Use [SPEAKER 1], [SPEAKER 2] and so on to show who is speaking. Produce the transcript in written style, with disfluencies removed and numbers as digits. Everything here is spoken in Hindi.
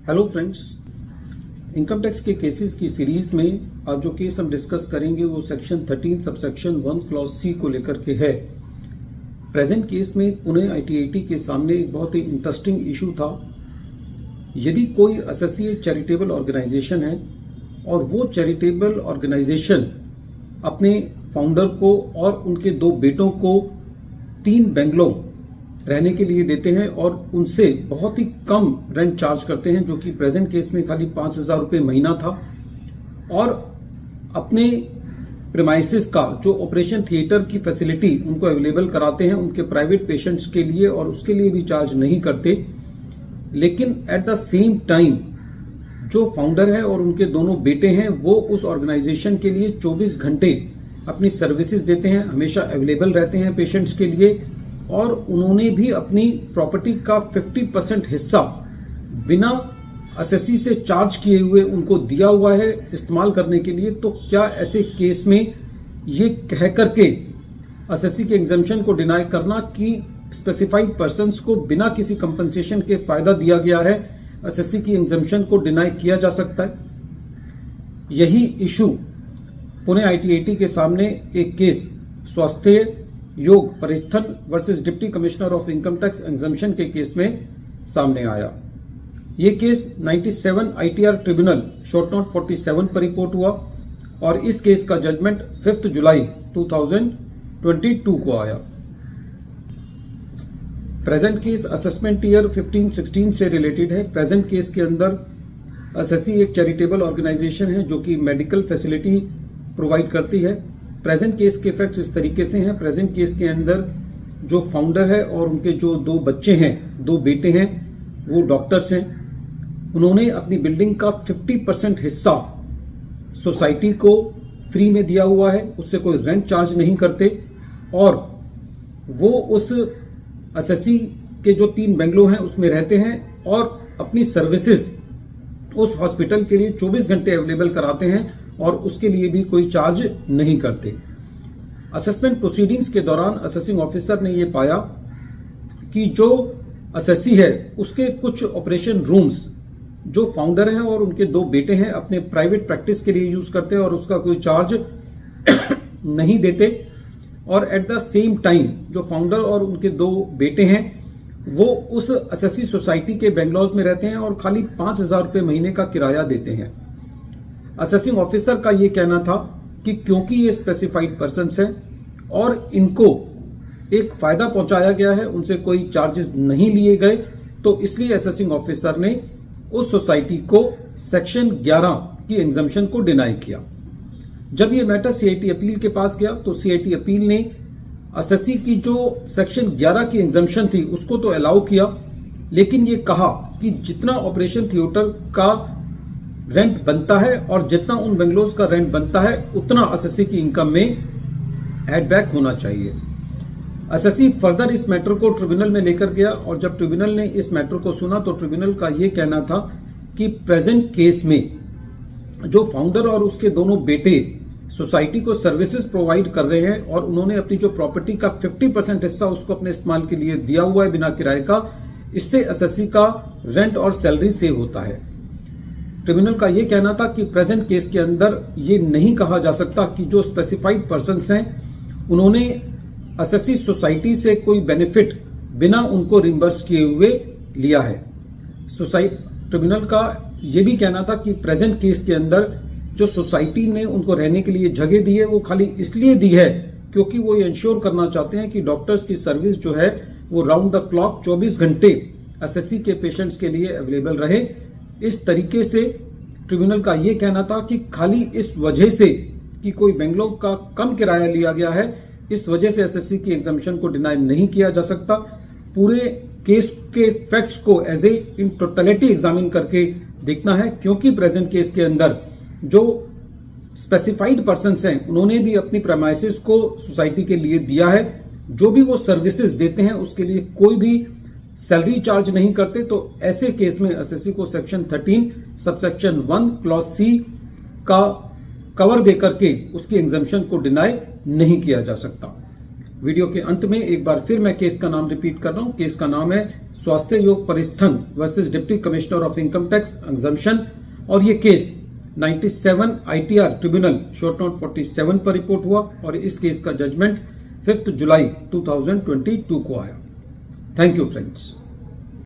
[SPEAKER 1] हेलो फ्रेंड्स, इनकम टैक्स के केसेस की सीरीज में आज जो केस हम डिस्कस करेंगे वो सेक्शन 13 सबसेक्शन 1 क्लॉज सी को लेकर के है। प्रेजेंट केस में पुणे आईटीआईटी के सामने एक बहुत ही इंटरेस्टिंग इशू था। यदि कोई एसोसिएट चैरिटेबल ऑर्गेनाइजेशन है और वो चैरिटेबल ऑर्गेनाइजेशन अपने फाउंडर को और उनके 2 बेटों को 3 बंगलों रहने के लिए देते हैं और उनसे बहुत ही कम रेंट चार्ज करते हैं, जो कि प्रेजेंट केस में खाली 5,000 रुपये महीना था, और अपने प्रीमाइसेस का जो ऑपरेशन थिएटर की फैसिलिटी उनको अवेलेबल कराते हैं उनके प्राइवेट पेशेंट्स के लिए, और उसके लिए भी चार्ज नहीं करते। लेकिन एट द सेम टाइम जो फाउंडर है और उनके 2 बेटे हैं वो उस ऑर्गेनाइजेशन के लिए 24 घंटे अपनी सर्विसेज देते हैं, हमेशा अवेलेबल रहते हैं पेशेंट्स के लिए, और उन्होंने भी अपनी प्रॉपर्टी का 50% हिस्सा बिना एसएससी से चार्ज किए हुए उनको दिया हुआ है इस्तेमाल करने के लिए। तो क्या ऐसे केस में ये कह करके एसएससी के एग्जम्पशन को डिनाई करना कि स्पेसिफाइड पर्संस को बिना किसी कंपनसेशन के फायदा दिया गया है, एसएससी की एग्जम्पशन को डिनाई किया जा सकता है? यही इशू पुणे आईटीआईटी के सामने एक case Swasthya Yog Pratishthan versus deputy commissioner of income tax exemption के केस में सामने आया। ये case 97 ITR tribunal short note 47 पर रिपोर्ट हुआ और इस केस का जजमेंट 5 जुलाई 2022 को आया। प्रेजेंट केस असेसमेंट ईयर 15-16 से रिलेटेड है। प्रेजेंट केस के अंदर एसएससी एक चैरिटेबल ऑर्गेनाइजेशन है जो कि मेडिकल फैसिलिटी प्रोवाइड करती है। प्रेजेंट केस के फैक्ट्स इस तरीके से हैं। प्रेजेंट केस के अंदर जो फाउंडर है और उनके जो 2 बच्चे हैं, 2 बेटे हैं, वो डॉक्टर्स हैं। उन्होंने अपनी बिल्डिंग का 50% हिस्सा सोसाइटी को फ्री में दिया हुआ है, उससे कोई रेंट चार्ज नहीं करते, और वो उस एसएससी के जो 3 बंगलो हैं उसमें रहते हैं और अपनी सर्विसेज उस हॉस्पिटल के लिए 24 घंटे अवेलेबल कराते हैं और उसके लिए भी कोई चार्ज नहीं करते। असेसमेंट प्रोसीडिंग्स के दौरान असेसिंग ऑफिसर ने यह पाया कि जो एसएससी है उसके कुछ ऑपरेशन रूम्स जो फाउंडर हैं और उनके 2 बेटे हैं अपने प्राइवेट प्रैक्टिस के लिए यूज करते हैं और उसका कोई चार्ज नहीं देते, और एट द सेम टाइम जो फाउंडर और उनके 2 बेटे हैं वो उस एसएससी सोसाइटी के बंगलौज में रहते हैं और खाली 5,000 रुपये महीने का किराया देते हैं। असेसिंग ऑफिसर का यह कहना था कि क्योंकि ये स्पेसिफाइड पर्सन्स हैं और इनको एक फायदा पहुंचाया गया है, उनसे कोई चार्जेस नहीं लिए गए, तो इसलिए असेसिंग ऑफिसर ने उस सोसाइटी को सेक्शन 11 की एग्जम्पशन को डिनाई किया। जब ये मैटर सीआईटी अपील के पास गया तो सीआईटी अपील ने एसएससी की जो सेक्शन 11 की एग्जम्पशन थी उसको तो अलाउ किया, लेकिन ये कहा कि जितना ऑपरेशन थिएटर का रेंट बनता है और जितना उन बंगलोज का रेंट बनता है उतना एसएससी की इनकम में एड बैक होना चाहिए। एसएससी फर्दर इस मैटर को ट्रिब्यूनल में लेकर गया और जब ट्रिब्यूनल ने इस मैटर को सुना तो ट्रिब्यूनल का यह कहना था कि प्रेजेंट केस में जो फाउंडर और उसके 2 बेटे सोसाइटी को सर्विसेज प्रोवाइड कर रहे हैं और उन्होंने अपनी जो प्रॉपर्टी का 50% हिस्सा उसको अपने इस्तेमाल के लिए दिया हुआ है बिना किराए का, इससे एसएससी का रेंट और सैलरी सेव होता है। ट्रिब्यूनल का यह कहना था कि प्रेजेंट केस के अंदर ये नहीं कहा जा सकता कि जो स्पेसिफाइड पर्सन्स हैं उन्होंने एसएससी सोसाइटी से कोई बेनिफिट बिना उनको रिम्बर्स किए हुए लिया है। ट्रिब्यूनल का यह भी कहना था कि प्रेजेंट केस के अंदर जो सोसाइटी ने उनको रहने के लिए जगह दी है वो खाली इसलिए दी है क्योंकि वो ये इंश्योर करना चाहते हैं कि डॉक्टर्स की सर्विस जो है वो राउंड द क्लॉक 24 घंटे एसएससी के पेशेंट्स के लिए अवेलेबल रहे। इस तरीके से ट्रिब्यूनल का यह कहना था कि खाली इस वजह से कि कोई बंगलो का कम किराया लिया गया है, इस वजह से एसएससी की एग्जम्पशन को डिनाई नहीं किया जा सकता। पूरे केस के फैक्ट्स को as a in totality examine करके देखना है, क्योंकि प्रेजेंट केस के अंदर जो स्पेसिफाइड पर्सन्स हैं उन्होंने भी अपनी प्रेमाइसेस को सोसाइटी के लिए दिया है। जो भी वो सर्विसेज देते हैं उसके लिए कोई भी सैलरी चार्ज नहीं करते, तो ऐसे केस में एसएससी को सेक्शन 13 सबसेक्शन 1 क्लॉज सी का कवर देकर के उसकी एग्जम्पशन को डिनाई नहीं किया जा सकता। वीडियो के अंत में एक बार फिर मैं केस का नाम रिपीट कर रहा हूं। केस का नाम है Swasthya Yog Pratishthan versus deputy commissioner of income tax exemption, और ये case 97 ITR tribunal short note 47 पर रिपोर्ट हुआ और इस केस का जजमेंट 5 जुलाई 2022 को आया। Thank you friends.